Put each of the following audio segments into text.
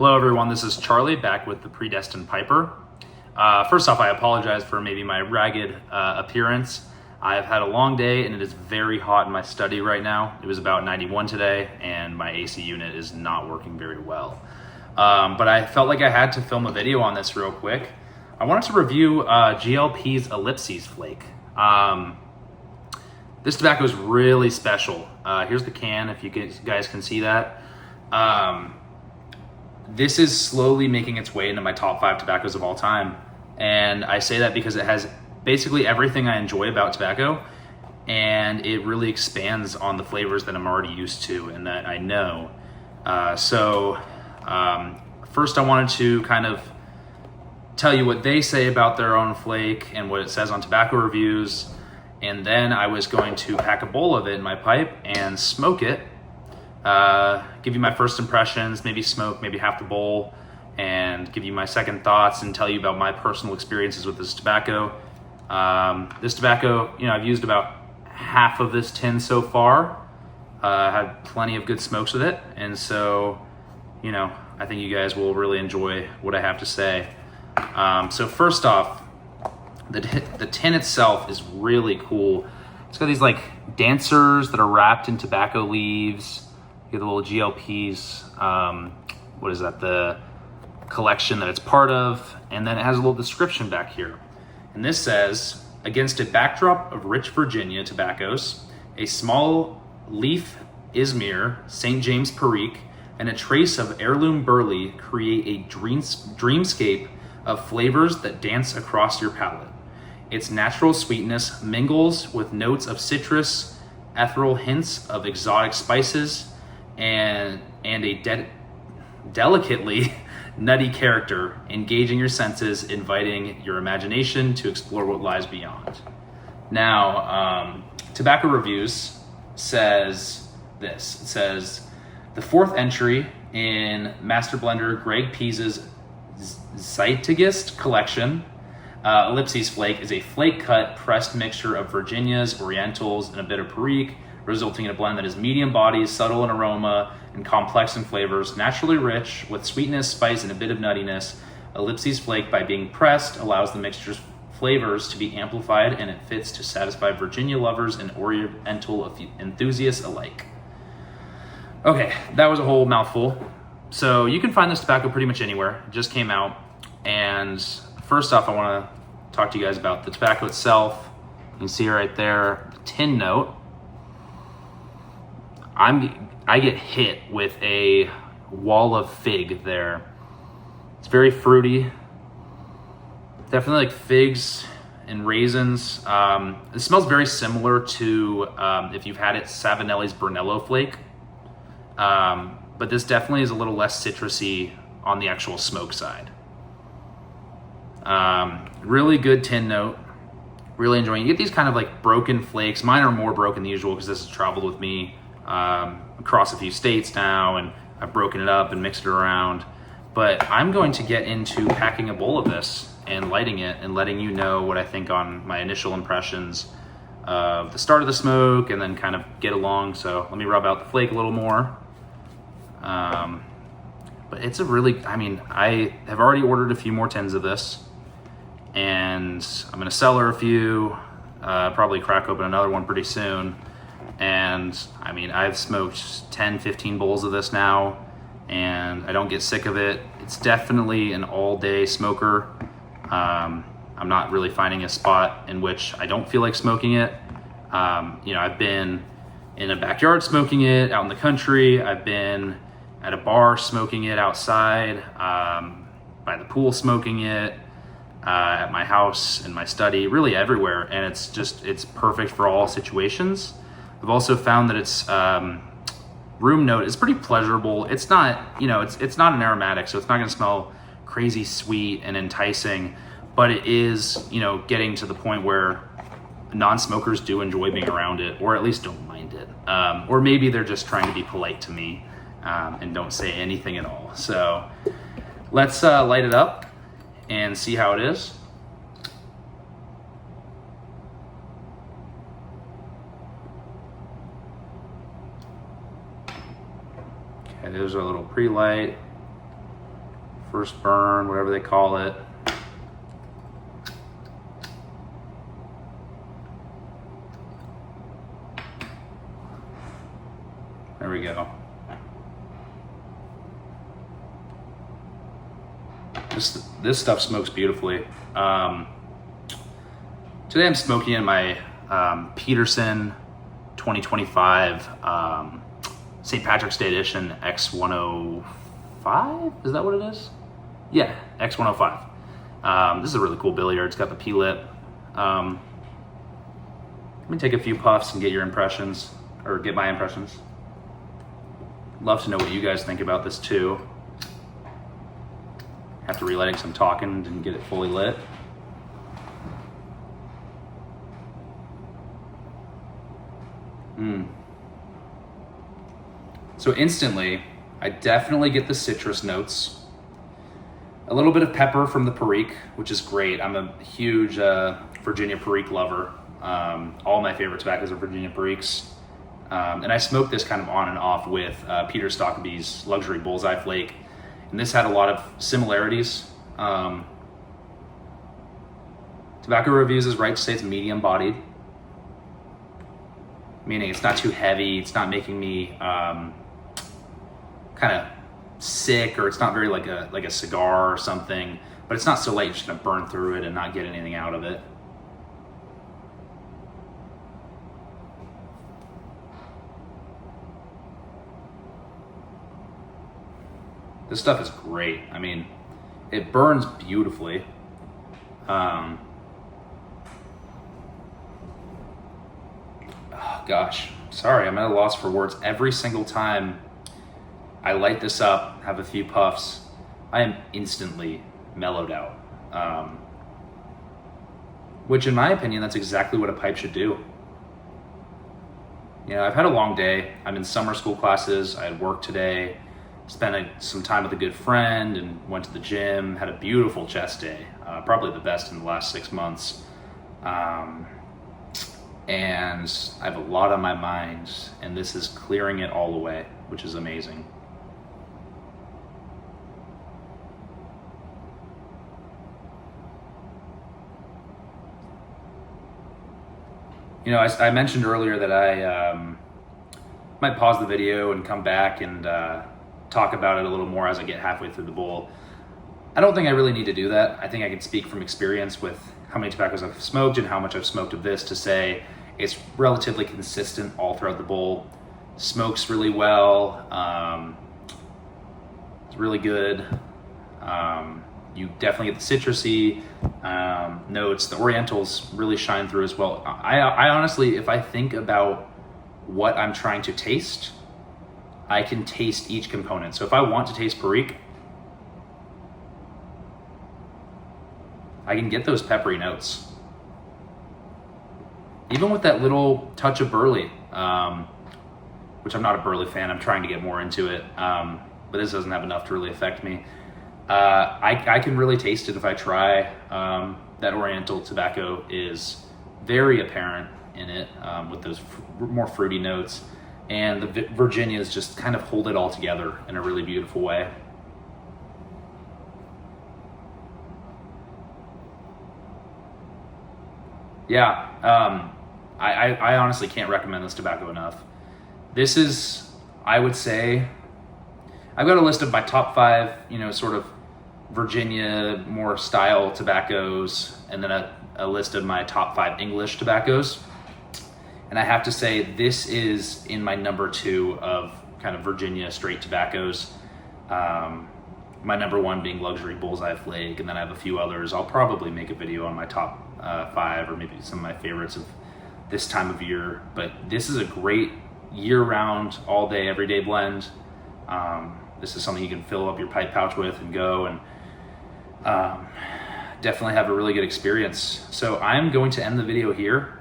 Hello everyone, this is Charlie back with the Predestined Piper. First off, I apologize for maybe my ragged appearance. I've had a long day and it is very hot in my study right now. It was about 91 today and my AC unit is not working very well. But I felt like I had to film a video on this real quick. I wanted to review Pease Ellipsis Flake. This tobacco is really special. Here's the can if you guys can see that. This is slowly making its way into my top 5 tobaccos of all time. And I say that because it has basically everything I enjoy about tobacco, and it really expands on the flavors that I'm already used to and that I know. First I wanted to kind of tell you what they say about their own flake and what it says on tobacco reviews. And then I was going to pack a bowl of it in my pipe and smoke it. Give you my first impressions, maybe smoke maybe half the bowl, and give you my second thoughts and tell you about my personal experiences with this tobacco. This tobacco, I've used about half of this tin so far. Had plenty of good smokes with it, and so, I think you guys will really enjoy what I have to say. So first off, the tin itself is really cool. It's got these like dancers that are wrapped in tobacco leaves. You get the little GLPs, what is that, the collection that it's part of, and then it has a little description back here. And this says, against a backdrop of rich Virginia tobaccos, a small leaf Izmir, St. James Perique, and a trace of heirloom burley create a dreamscape of flavors that dance across your palate. Its natural sweetness mingles with notes of citrus, ethereal hints of exotic spices, and a delicately nutty character, engaging your senses, inviting your imagination to explore what lies beyond. Now, Tobacco Reviews says this. It says, the 4th entry in Master Blender Greg Pease's Zeitigist collection, Ellipsis Flake is a flake cut pressed mixture of Virginias, Orientals, and a bit of Perique, resulting in a blend that is medium body, subtle in aroma, and complex in flavors, naturally rich with sweetness, spice, and a bit of nuttiness. Ellipsis Flake, by being pressed, allows the mixture's flavors to be amplified, and it fits to satisfy Virginia lovers and Oriental enthusiasts alike. Okay, that was a whole mouthful. So you can find this tobacco pretty much anywhere. It just came out. And first off, I want to talk to you guys about the tobacco itself. You can see right there, the tin note. I get hit with a wall of fig there. It's very fruity. Definitely like figs and raisins. It smells very similar to, if you've had it, Savinelli's Brunello Flake. But this definitely is a little less citrusy on the actual smoke side. Really good tin note. Really enjoying it. You get these kind of like broken flakes. Mine are more broken than usual because this has traveled with me across a few states now, and I've broken it up and mixed it around. But I'm going to get into packing a bowl of this and lighting it and letting you know what I think on my initial impressions of the start of the smoke, and then kind of get along. So let me rub out the flake a little more. But it's a really, I have already ordered a few more tins of this, and I'm gonna sell her a few, probably crack open another one pretty soon. And I've smoked 10, 15 bowls of this now, and I don't get sick of it. It's definitely an all-day smoker. I'm not really finding a spot in which I don't feel like smoking it. I've been in a backyard smoking it, out in the country. I've been at a bar smoking it outside, by the pool smoking it, at my house, in my study, really everywhere. And it's perfect for all situations. I've also found that its room note is pretty pleasurable. It's not, it's not an aromatic, so it's not gonna smell crazy sweet and enticing, but it is, getting to the point where non-smokers do enjoy being around it, or at least don't mind it. Or maybe they're just trying to be polite to me and don't say anything at all. So let's light it up and see how it is. Okay, there's our little pre-light. First burn, whatever they call it. There we go. This stuff smokes beautifully. Today I'm smoking in my Peterson 2025 St. Patrick's Day Edition X105. Is that what it is? Yeah, X105. This is a really cool billiard. It's got the P-lip. Let me take a few puffs and get your impressions, or get my impressions. Love to know what you guys think about this too. Have to relight it because I'm talking, didn't get it fully lit. So instantly, I definitely get the citrus notes. A little bit of pepper from the Perique, which is great. I'm a huge Virginia Perique lover. All my favorite tobaccos are Virginia Periques. And I smoked this kind of on and off with Peter Stockaby's Luxury Bullseye Flake. And this had a lot of similarities. Tobacco Reviews is right to say it's medium bodied. Meaning it's not too heavy, it's not making me kind of sick, or it's not very like a cigar or something, but it's not so light you're just gonna burn through it and not get anything out of it. This stuff is great. I mean, it burns beautifully. Oh gosh, sorry, I'm at a loss for words. Every single time I light this up, have a few puffs, I am instantly mellowed out. Which in my opinion, that's exactly what a pipe should do. You know, I've had a long day. I'm in summer school classes. I had work today, spent some time with a good friend and went to the gym, had a beautiful chest day, probably the best in the last 6 months. And I have a lot on my mind, and this is clearing it all away, which is amazing. You know, I mentioned earlier that I might pause the video and come back and talk about it a little more as I get halfway through the bowl. I don't think I really need to do that. I think I can speak from experience with how many tobaccos I've smoked and how much I've smoked of this to say it's relatively consistent all throughout the bowl. Smokes really well. It's really good. You definitely get the citrusy notes. The Orientals really shine through as well. I honestly, if I think about what I'm trying to taste, I can taste each component. So if I want to taste Perique, I can get those peppery notes. Even with that little touch of burley, which I'm not a burley fan, I'm trying to get more into it, but this doesn't have enough to really affect me. I can really taste it if I try. That Oriental tobacco is very apparent in it, with those more fruity notes. And the Virginias just kind of hold it all together in a really beautiful way. Yeah, I honestly can't recommend this tobacco enough. This is, I would say, I've got a list of my top 5, you know, sort of Virginia, more style tobaccos, and then a list of my top 5 English tobaccos. And I have to say, this is in my number 2 of kind of Virginia straight tobaccos. My number 1 being Luxury Bullseye Flake, and then I have a few others. I'll probably make a video on my top 5, or maybe some of my favorites of this time of year. But this is a great year-round, all-day, everyday blend. This is something you can fill up your pipe pouch with and go, and definitely have a really good experience. So I'm going to end the video here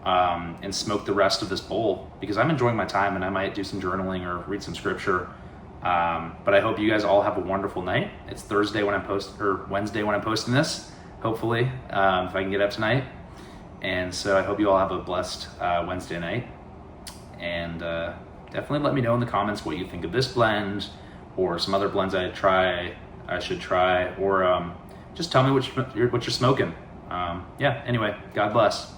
and smoke the rest of this bowl, because I'm enjoying my time, and I might do some journaling or read some scripture. But I hope you guys all have a wonderful night. It's Thursday when Wednesday when I'm posting this, hopefully, if I can get up tonight. And so I hope you all have a blessed Wednesday night. And definitely let me know in the comments what you think of this blend or some other blends I try. I should try, or just tell me what you're smoking. Yeah, anyway, God bless.